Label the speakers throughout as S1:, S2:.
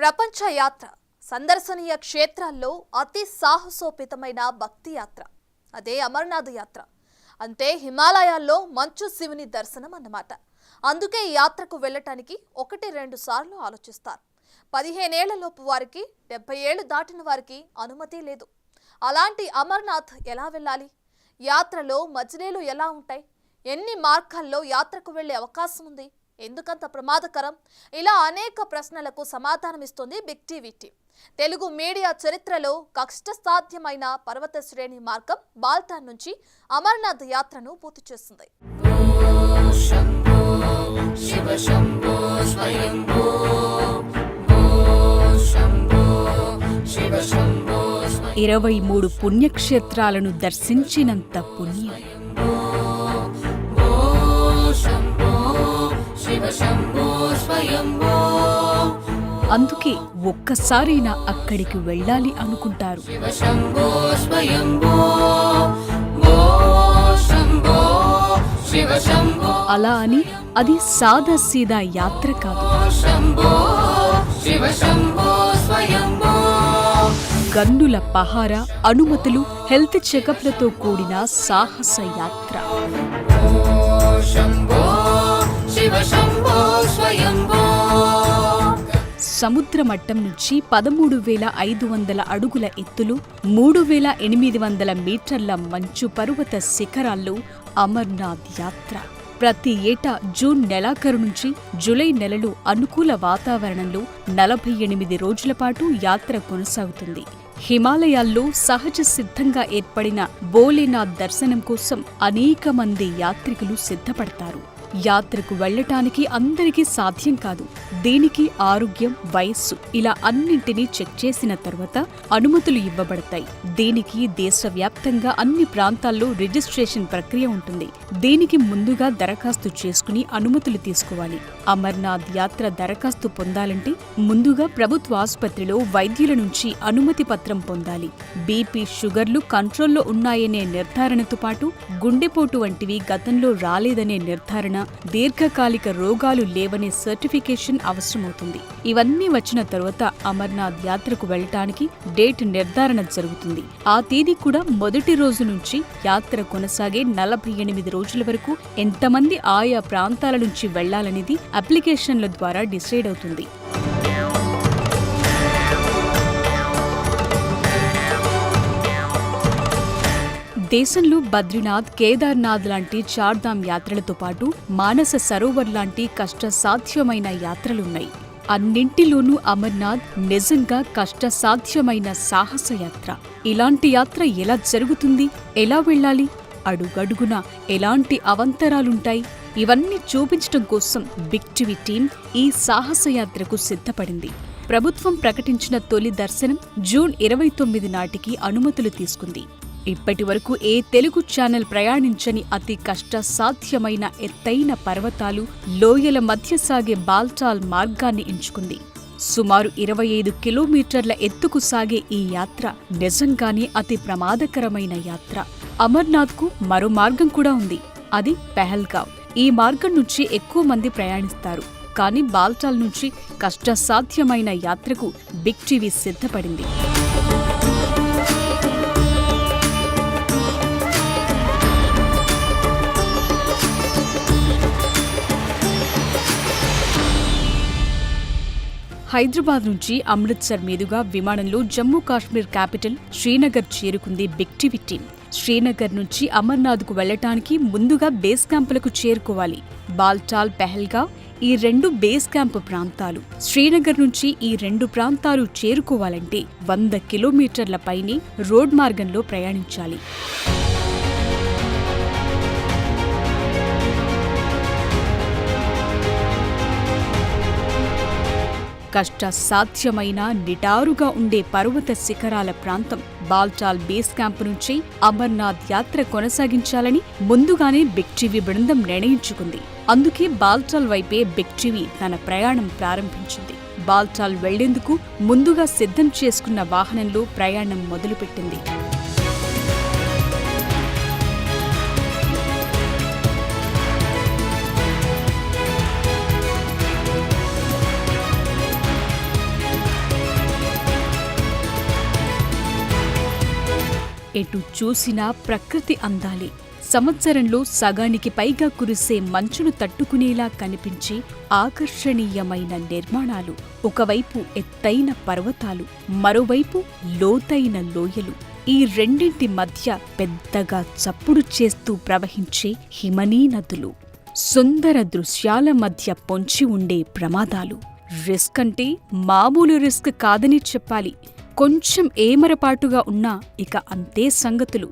S1: ప్రపంచ యాత్ర సందర్శనీయ క్షేత్రాల్లో అతి సాహసోపేతమైన భక్తి యాత్ర అదే అమర్నాథ్ యాత్ర. అంటే హిమాలయాల్లో మంచు శివుని దర్శనం అన్నమాట. అందుకే ఈ యాత్రకు వెళ్ళటానికి 1-2 సార్లు ఆలోచిస్తారు. 15 ఏళ్లలోపు వారికి, 70 ఏళ్లు దాటిన వారికి అనుమతి లేదు. అలాంటి అమర్నాథ్ ఎలా వెళ్ళాలి? యాత్రలో మజిలీలు ఎలా ఉంటాయి? ఎన్ని మార్గాల్లో యాత్రకు వెళ్లే అవకాశం ఉంది? ఎందుకంత ప్రమాదకరం? ఇలా అనేక ప్రశ్నలకు సమాధానమిస్తుంది బిగ్ టీవీ టీం. తెలుగు మీడియా చరిత్రలో కష్టసాధ్యమైన పర్వత శ్రేణి మార్గం బాల్టాన్ నుంచి అమర్నాథ్ యాత్రను పూర్తి చేస్తుంది.
S2: 23 పుణ్యక్షేత్రాలను దర్శించినంత పుణ్యం. అందుకే ఒక్కసారైనా అక్కడికి వెళ్ళాలి అనుకుంటారు. అలా అని అది సాదా సీదా యాత్ర కాదు. గన్నుల పహార, అనుమతులు, హెల్త్ చెకప్లతో కూడిన సాహస యాత్ర. సముద్ర మట్టం నుంచి 13,500 అడుగుల ఎత్తులు, 3,800 మీటర్ల మంచు పర్వత శిఖరాల్లో అమర్నాథ్ యాత్ర. ప్రతి ఏటా జూన్ నెలాఖరు నుంచి జూలై నెలలు అనుకూల వాతావరణంలో 48 రోజుల పాటు యాత్ర కొనసాగుతుంది. హిమాలయాల్లో సహజ సిద్ధంగా ఏర్పడిన భోలేనాథ్ దర్శనం కోసం అనేక మంది యాత్రికులు సిద్ధపడతారు. యాత్రకు వెళ్లటానికి అందరికీ సాధ్యం కాదు. దీనికి ఆరోగ్యం, వయస్సు ఇలా అన్నింటినీ చెక్ చేసిన తర్వాత అనుమతులు ఇవ్వబడతాయి. దీనికి దేశవ్యాప్తంగా అన్ని ప్రాంతాల్లో రిజిస్ట్రేషన్ ప్రక్రియ ఉంటుంది. దీనికి ముందుగా దరఖాస్తు చేసుకుని అనుమతులు తీసుకోవాలి. అమర్నాథ్ యాత్ర దరఖాస్తు పొందాలంటే ముందుగా ప్రభుత్వ ఆసుపత్రిలో వైద్యుల నుంచి అనుమతి పత్రం పొందాలి. బీపీ, షుగర్లు కంట్రోల్లో ఉన్నాయనే నిర్ధారణతో పాటు గుండెపోటు వంటివి గతంలో రాలేదనే నిర్ధారణ, దీర్ఘకాలిక రోగాలు లేవనే సర్టిఫికేషన్ అవసరమవుతుంది. ఇవన్నీ వచ్చిన తరువాత అమర్నాథ్ యాత్రకు వెళ్లటానికి డేట్ నిర్ధారణ జరుగుతుంది. ఆ తేదీ కూడా మొదటి రోజు నుంచి యాత్ర కొనసాగే 48 రోజుల వరకు ఎంతమంది ఆయా ప్రాంతాల నుంచి వెళ్లాలనేది అప్లికేషన్ల ద్వారా డిసైడ్ అవుతుంది. దేశంలో బద్రీనాథ్, కేదార్నాథ్ లాంటి చార్ధామ్ యాత్రలతో పాటు మానస సరోవర్ లాంటి కష్టసాధ్యమైన యాత్రలున్నాయి. అన్నింటిలోనూ అమర్నాథ్ నిజంగా కష్టసాధ్యమైన సాహస యాత్ర. ఇలాంటి యాత్ర ఎలా జరుగుతుంది? ఎలా వెళ్ళాలి? అడుగడుగునా ఎలాంటి అవంతరాలుంటాయి? ఇవన్నీ చూపించడం కోసం బిగ్ టీవీ టీం ఈ సాహస యాత్రకు సిద్ధపడింది. ప్రభుత్వం ప్రకటించిన తొలి దర్శనం జూన్ 29 నాటికి అనుమతులు తీసుకుంది. ఇప్పటి వరకు ఏ తెలుగు ఛానల్ ప్రయాణించని అతి కష్టసాధ్యమైన ఎత్తైన పర్వతాలు, లోయల మధ్య సాగే బాల్టాల్ మార్గాన్ని ఎంచుకుంది. సుమారు 25 కిలోమీటర్ల ఎత్తుకు సాగే ఈ యాత్ర నిజంగానే అతి ప్రమాదకరమైన యాత్ర. అమర్నాథ్కు మరో మార్గం కూడా ఉంది. అది పెహల్గావ్. ఈ మార్గం నుంచి ఎక్కువ మంది ప్రయాణిస్తారు. కానీ బాల్టాల్ నుంచి కష్టసాధ్యమైన యాత్రకు బిగ్ టీవీ సిద్ధపడింది. హైదరాబాద్ నుంచి అమృత్సర్ మీదుగా విమానంలో జమ్మూ కాశ్మీర్ క్యాపిటల్ శ్రీనగర్ చేరుకుంది బిగ్ టీవీ టీం. శ్రీనగర్ నుంచి అమర్నాథ్కు వెళ్లటానికి ముందుగా బేస్ క్యాంపులకు చేరుకోవాలి. బాల్టాల్, పెహల్గావ్ ఈ 2 బేస్ క్యాంపు ప్రాంతాలు. శ్రీనగర్ నుంచి ఈ 2 ప్రాంతాలు చేరుకోవాలంటే 100 కిలోమీటర్ల పైనే రోడ్ మార్గంలో ప్రయాణించాలి. కష్టసాధ్యమైన నిటారుగా ఉండే పర్వత శిఖరాల ప్రాంతం బాల్టాల్ బేస్ క్యాంప్ నుంచి అమర్నాథ్ యాత్ర కొనసాగించాలని ముందుగానే బిగ్ టీవీ బృందం నిర్ణయించుకుంది. అందుకే బాల్టాల్ వైపే బిగ్ టీవీ తన ప్రయాణం ప్రారంభించింది. బాల్టాల్ వెళ్లేందుకు ముందుగా సిద్ధం చేసుకున్న వాహనంలో ప్రయాణం మొదలుపెట్టింది. ఎటు చూసినా ప్రకృతి అందాలే. సంవత్సరంలో సగానికి పైగా కురిసే మంచును తట్టుకునేలా కనిపించే ఆకర్షణీయమైన నిర్మాణాలు. ఒకవైపు ఎత్తైన పర్వతాలు, మరోవైపు లోతైన లోయలు. ఈ రెండింటి మధ్య పెద్దగా చప్పుడు చేస్తూ ప్రవహించే హిమనీ నదులు. సుందర దృశ్యాల మధ్య పొంచి ఉండే ప్రమాదాలు. రిస్క్ అంటే మామూలు రిస్క్ కాదని చెప్పాలి. కొంచెం ఏమరపాటుగా ఉన్నా ఇక అంతే సంగతులు.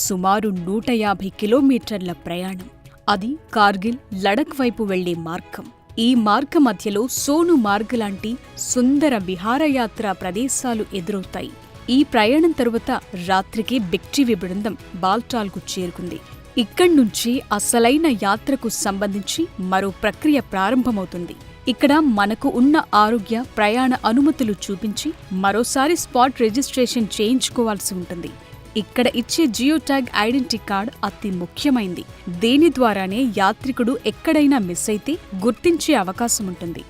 S2: సుమారు 150 కిలోమీటర్ల ప్రయాణం. అది కార్గిల్, లడఖ్ వైపు వెళ్లే మార్గం. ఈ మార్గ మధ్యలో సోను మార్గ్ లాంటి సుందర విహారయాత్ర ప్రదేశాలు ఎదురవుతాయి. ఈ ప్రయాణం తరువాత రాత్రికి బిక్టివి బృందం బాల్టాల్కు చేరుకుంది. ఇక్కడ్నుంచి అసలైన యాత్రకు సంబంధించి మరో ప్రక్రియ ప్రారంభమవుతుంది. ఇక్కడ మనకు ఉన్న ఆరోగ్య, ప్రయాణ అనుమతులు చూపించి మరోసారి స్పాట్ రిజిస్ట్రేషన్ చేయించుకోవాల్సి ఉంటుంది. ఇక్కడ ఇచ్చే జియో ట్యాగ్ ఐడెంటిటీ కార్డ్ అతి ముఖ్యమైంది. దీని ద్వారానే యాత్రికుడు ఎక్కడైనా మిస్ అయితే గుర్తించే అవకాశం ఉంటుంది.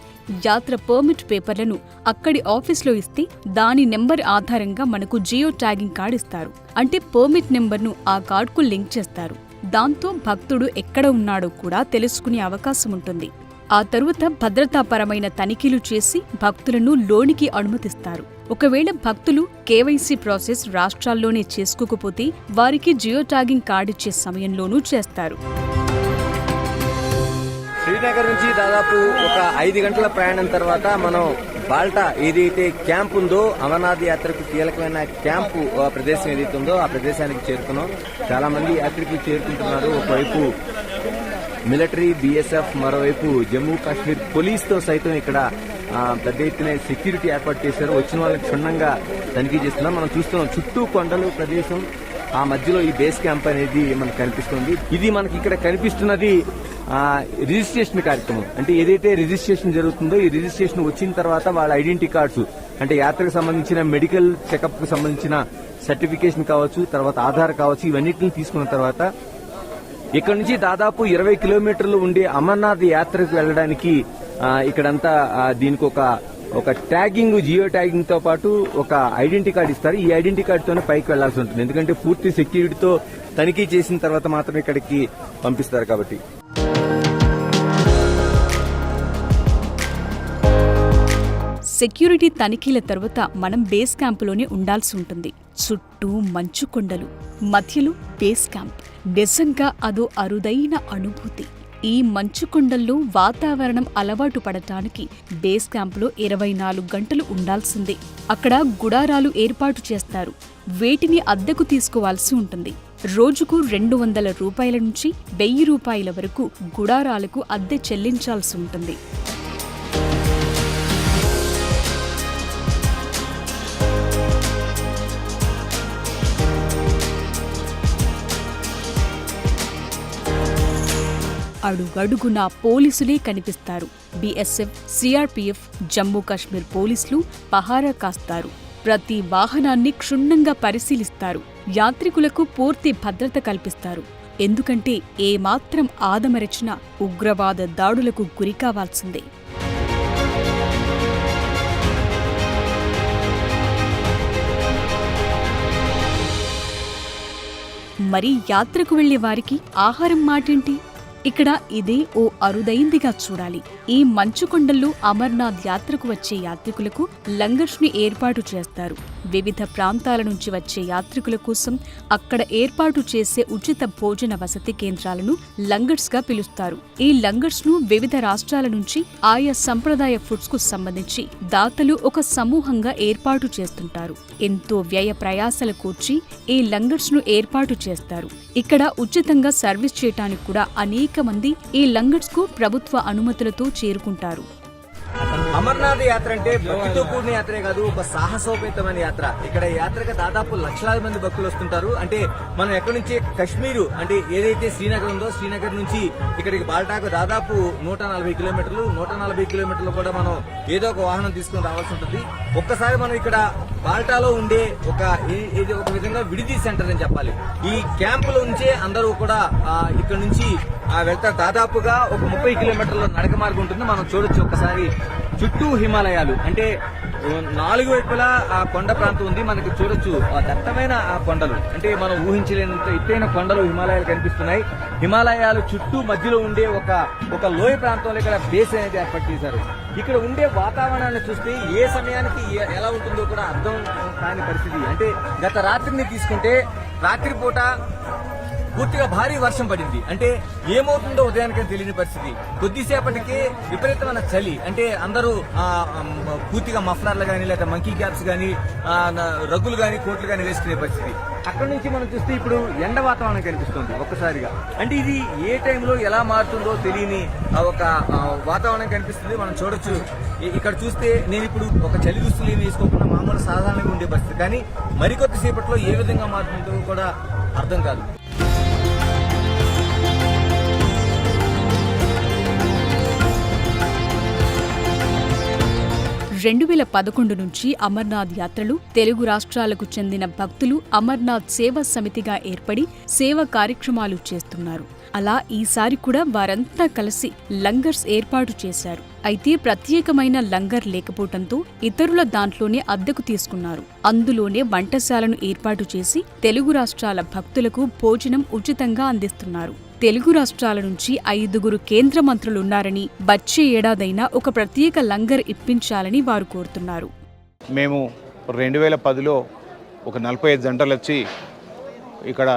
S2: యాత్ర పర్మిట్ పేపర్లను అక్కడి ఆఫీస్లో ఇస్తే దాని నెంబర్ ఆధారంగా మనకు జియో ట్యాగింగ్ కార్డ్ ఇస్తారు. అంటే పర్మిట్ నెంబర్ను ఆ కార్డుకు లింక్ చేస్తారు. దాంతో భక్తుడు ఎక్కడ ఉన్నాడో కూడా తెలుసుకునే అవకాశం ఉంటుంది. ఆ తరువాత భద్రతాపరమైన తనిఖీలు చేసి భక్తులను లోనికి అనుమతిస్తారు. ఒకవేళ భక్తులు కేవైసీ ప్రాసెస్ రాష్ట్రాల్లోనే చేసుకోకపోతే వారికి జియో ట్యాగింగ్ కార్డు ఇచ్చే సమయంలోనూ చేస్తారు.
S3: శ్రీనగర్ నుంచి దాదాపు ఒక 5 గంటల ప్రయాణం తర్వాత మనం బాల్టా ఏదైతే క్యాంప్ ఉందో, అమర్నాథ్ యాత్రకు కీలకమైన క్యాంపు ప్రదేశం ఏదైతే ఉందో ఆ ప్రదేశానికి చేరుకున్నాం. చాలా మంది యాత్రికులు చేరుకుంటున్నారు. ఒకవైపు మిలిటరీ, BSF, మరోవైపు జమ్మూ కాశ్మీర్ పోలీస్ తో సైతం ఇక్కడ పెద్ద ఎత్తున సెక్యూరిటీ ఏర్పాటు చేశారు. వచ్చిన వాళ్ళకి క్షుణ్ణంగా తనిఖీ చేస్తున్నాం. మనం చూస్తున్నాం చుట్టూ కొండలు ప్రదేశం, ఆ మధ్యలో ఈ బేస్ క్యాంప్ అనేది మనకు కనిపిస్తుంది. ఇది మనకి ఇక్కడ కనిపిస్తున్నది రిజిస్ట్రేషన్ కార్యక్రమం. అంటే ఏదైతే రిజిస్ట్రేషన్ జరుగుతుందో ఈ రిజిస్ట్రేషన్ వచ్చిన తర్వాత వాళ్ళ ఐడెంటిటీ కార్డ్స్, అంటే యాత్రకు సంబంధించిన మెడికల్ చెకప్ కు సంబంధించిన సర్టిఫికేషన్ కావచ్చు, తర్వాత ఆధార్ కావచ్చు, ఇవన్నిటిని తీసుకున్న తర్వాత ఇక్కడ నుంచి దాదాపు 20 కిలోమీటర్లు ఉండే అమర్నాథ్ యాత్రకు వెళ్లడానికి ఇక్కడంతా దీనికి ఒక ట్యాగింగ్, జియో ట్యాగింగ్ తో పాటు ఒక ఐడెంటిటీ కార్డు ఇస్తారు. ఈ ఐడెంటిటీ కార్డుతోనే పైకి వెళ్లాల్సి ఉంటుంది. ఎందుకంటే పూర్తి సెక్యూరిటీతో తనిఖీ చేసిన తర్వాత మాత్రం ఇక్కడికి పంపిస్తారు కాబట్టి.
S2: సెక్యూరిటీ తనిఖీల తర్వాత మనం బేస్ క్యాంపులోనే ఉండాల్సి ఉంటుంది. చుట్టూ మంచు కొండలు, మధ్యలో బేస్ క్యాంప్. నిజంగా అదో అరుదైన అనుభూతి. ఈ మంచు కొండల్లో వాతావరణం అలవాటు పడటానికి బేస్ క్యాంపులో 24 గంటలు ఉండాల్సిందే. అక్కడ గుడారాలు ఏర్పాటు చేస్తారు. వేటిని అద్దెకు తీసుకోవాల్సి ఉంటుంది. రోజుకు 200 రూపాయల నుంచి 1000 రూపాయల వరకు గుడారాలకు అద్దె చెల్లించాల్సి ఉంటుంది. అడుగడుగునా పోలీసులే కనిపిస్తారు. BSF, CRPF, జమ్మూ కాశ్మీర్ పోలీసులు పహారా కాస్తారు. ప్రతి వాహనాన్ని క్షుణ్ణంగా పరిశీలిస్తారు. యాత్రికులకు పూర్తి భద్రత కల్పిస్తారు. ఎందుకంటే ఏమాత్రం ఆదమరచినా ఉగ్రవాద దాడులకు గురికావాల్సిందే. మరి యాత్రకు వెళ్లే వారికి ఆహారం మాటేంటి? ఇక్కడ ఇదే ఓ అరుదైందిగా చూడాలి. ఈ మంచు కొండల్లో అమర్నాథ్ యాత్రకు వచ్చే యాత్రికులకు లంగర్స్ ని ఏర్పాటు చేస్తారు. వివిధ ప్రాంతాల నుంచి వచ్చే యాత్రికుల కోసం అక్కడ ఏర్పాటు చేసే ఉచిత భోజన వసతి కేంద్రాలను లంగర్స్ గా పిలుస్తారు. ఈ లంగర్స్ ను వివిధ రాష్ట్రాల నుంచి ఆయా సంప్రదాయ ఫుడ్స్ కు సంబంధించి దాతలు ఒక సమూహంగా ఏర్పాటు చేస్తుంటారు. ఎంతో వ్యయ ప్రయాసలు కూర్చి ఈ లంగర్స్ ను ఏర్పాటు చేస్తారు. ఇక్కడ ఉచితంగా సర్వీస్ చేయటానికి కూడా అనేక మంది ఈ లంగర్స్ కు ప్రభుత్వ అనుమతులతో చేరుకుంటారు.
S3: అమర్నాథ్ యాత్ర అంటే భక్తితో కూడిన యాత్రే కాదు, ఒక సాహసోపేతమైన యాత్ర. ఇక్కడ యాత్రకు దాదాపు లక్షలాది మంది భక్తులు వస్తుంటారు. అంటే మనం ఎక్కడి నుంచి కశ్మీరు, అంటే ఏదైతే శ్రీనగర్ ఉందో శ్రీనగర్ నుంచి ఇక్కడికి బాల్టాకు దాదాపు 140 కిలోమీటర్లు. 140 కిలోమీటర్లు కూడా మనం ఏదో ఒక వాహనం తీసుకుని రావాల్సి ఉంటుంది. ఒక్కసారి మనం ఇక్కడ బాల్టాలో ఉండే ఇది ఒక విధంగా విడిది సెంటర్ అని చెప్పాలి. ఈ క్యాంపులో నుంచే అందరూ కూడా ఇక్కడ నుంచి వెళ్తారు. దాదాపుగా ఒక 30 కిలోమీటర్ల నడక మార్గం ఉంటుంది. మనం చూడొచ్చు ఒకసారి చుట్టూ హిమాలయాలు, అంటే 4 వైపులా ఆ కొండ ప్రాంతం ఉంది. మనకి చూడొచ్చు ఆ దట్టమైన ఆ కొండలు, అంటే మనం ఊహించలేనంత ఎత్తైన కొండలు హిమాలయాలు కనిపిస్తున్నాయి. హిమాలయాలు చుట్టూ మధ్యలో ఉండే ఒక లోయ ప్రాంతంలో ఇక్కడ బేస్ అనేది ఏర్పాటు చేశారు. ఇక్కడ ఉండే వాతావరణాన్ని చూస్తే ఏ సమయానికి ఎలా ఉంటుందో కూడా అర్థం కాని పరిస్థితి. అంటే గత రాత్రిని తీసుకుంటే రాత్రిపూట పూర్తిగా భారీ వర్షం పడింది. అంటే ఏమవుతుందో ఉదయానికి తెలియని పరిస్థితి. కొద్దిసేపటికి విపరీతమైన చలి, అంటే అందరూ పూర్తిగా మఫ్లర్లు కానీ లేదా మంకీ క్యాప్స్ కానీ రగ్గులు కానీ కోట్లు కానీ వేసుకునే పరిస్థితి. అక్కడ నుంచి మనం చూస్తే ఇప్పుడు ఎండ వాతావరణం కనిపిస్తుంది ఒక్కసారిగా. అంటే ఇది ఏ టైంలో ఎలా మారుతుందో తెలియని ఒక వాతావరణం కనిపిస్తుంది. మనం చూడొచ్చు. ఇక్కడ చూస్తే నేను ఇప్పుడు ఒక చలి దుస్తులు ఏమి వేసుకోకుండా మామూలు సాధారణంగా ఉండే పరిస్థితి, కానీ మరికొద్దిసేపట్లో ఏ విధంగా మారుతుందో కూడా అర్థం కాదు.
S2: 2011 నుంచి అమర్నాథ్ యాత్రలు తెలుగు రాష్ట్రాలకు చెందిన భక్తులు అమర్నాథ్ సేవా సమితిగా ఏర్పడి సేవా కార్యక్రమాలు చేస్తున్నారు. అలా ఈసారి కూడా వారంతా కలిసి లంగర్స్ ఏర్పాటు చేశారు. అయితే ప్రత్యేకమైన లంగర్ లేకపోవడంతో ఇతరుల దాంట్లోనే అద్దెకు తీసుకున్నారు. అందులోనే వంటశాలను ఏర్పాటు చేసి తెలుగు రాష్ట్రాల భక్తులకు భోజనం ఉచితంగా అందిస్తున్నారు. తెలుగు రాష్ట్రాల నుంచి 5 కేంద్ర మంత్రులున్నారని వచ్చే ఏడాదైనా ఒక ప్రత్యేక లంగర్ ఇప్పించాలని వారు కోరుతున్నారు.
S4: మేము 2010లో ఒక 45 జంటలు వచ్చి ఇక్కడ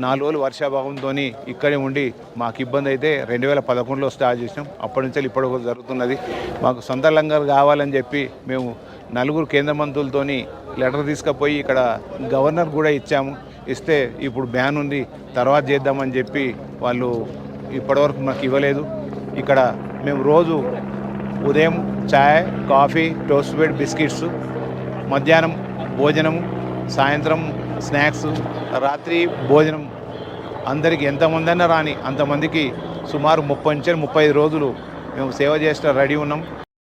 S4: 4 రోజులు వర్షాభావంతో ఇక్కడే ఉండి మాకు ఇబ్బంది అయితే 2011లో స్టార్ట్ చేసినాం. అప్పటి నుంచి ఇప్పటి వరకు జరుగుతున్నది. మాకు సొంత లంగర్ కావాలని చెప్పి మేము 4 కేంద్ర మంత్రులతో లెటర్ తీసుకుపోయి ఇక్కడ గవర్నర్ కూడా ఇచ్చాము. ఇస్తే ఇప్పుడు బ్యాన్ ఉంది, తర్వాత చేద్దామని చెప్పి వాళ్ళు ఇప్పటివరకు మాకు ఇవ్వలేదు. ఇక్కడ మేము రోజు ఉదయం చాయ్, కాఫీ, టోస్ట్ బ్రెడ్, బిస్కెట్స్, మధ్యాహ్నం భోజనం, సాయంత్రం స్నాక్స్, రాత్రి భోజనం, అందరికి ఎంతమంది అయినా రాని అంతమందికి సుమారు 30 నుంచి 35 రోజులు మేము సేవ చేస్తే రెడీ ఉన్నాం.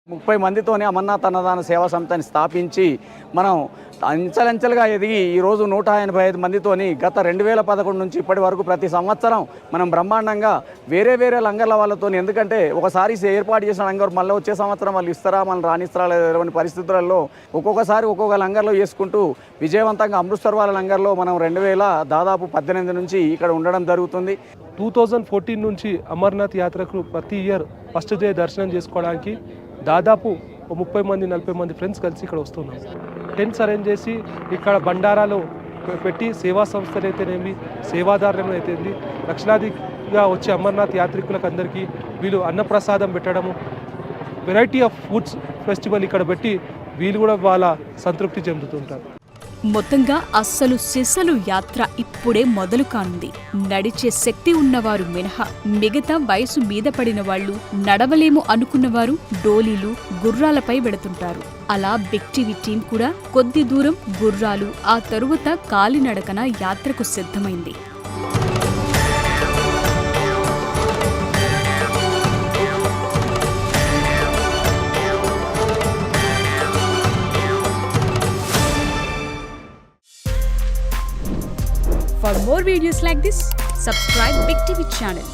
S5: 30 మందితోనే అమర్నాథ్ అన్నదాన సేవా సంస్థని స్థాపించి మనం అంచెలంచెలుగా ఎదిగి ఈరోజు 185 మందితోని గత 2011 నుంచి ఇప్పటి వరకు ప్రతి సంవత్సరం మనం బ్రహ్మాండంగా వేరే లంగర్ల వాళ్ళతో, ఎందుకంటే ఒకసారి ఏర్పాటు చేసిన లంగర్ మళ్ళీ వచ్చే సంవత్సరం వాళ్ళు ఇస్తారా మనం రాణిస్తారా లేదని పరిస్థితులలో ఒక్కొక్కసారి ఒక్కొక్క లంగర్లో చేసుకుంటూ విజయవంతంగా అమృత్సర్ వాళ్ళ లంగర్లో మనం 2018 నుంచి ఇక్కడ ఉండడం జరుగుతుంది.
S6: 2014 నుంచి అమర్నాథ్ యాత్రకు ప్రతి ఇయర్ ఫస్ట్ డే దర్శనం చేసుకోవడానికి దాదాపు 30-40 మంది ఫ్రెండ్స్ కలిసి ఇక్కడ వస్తున్నాం. టెంట్స్ అరేంజ్ చేసి ఇక్కడ బండారాలు పెట్టి సేవా సంస్థలు అయితేనేమి, సేవాదారులను అయితేంది, లక్షలాదిగా వచ్చే అమర్నాథ్ యాత్రికులకు అందరికీ వీళ్ళు అన్నప్రసాదం పెట్టడము, వెరైటీ ఆఫ్ ఫుడ్స్ ఫెస్టివల్ ఇక్కడ పెట్టి వీళ్ళు కూడా వాళ్ళ సంతృప్తి చెందుతుంటారు.
S2: మొత్తంగా అస్సలు సిసలు యాత్ర ఇప్పుడే మొదలు కానుంది. నడిచే శక్తి ఉన్నవారు మినహా మిగతా వయసు మీద పడిన వాళ్లు, నడవలేము అనుకున్నవారు డోలీలు, గుర్రాలపై వెడుతుంటారు. అలా బిగ్ టీవీ టీం కూడా కొద్ది దూరం గుర్రాలు, ఆ తరువాత కాలినడకన యాత్రకు సిద్ధమైంది. For more videos like this, subscribe Big TV channel.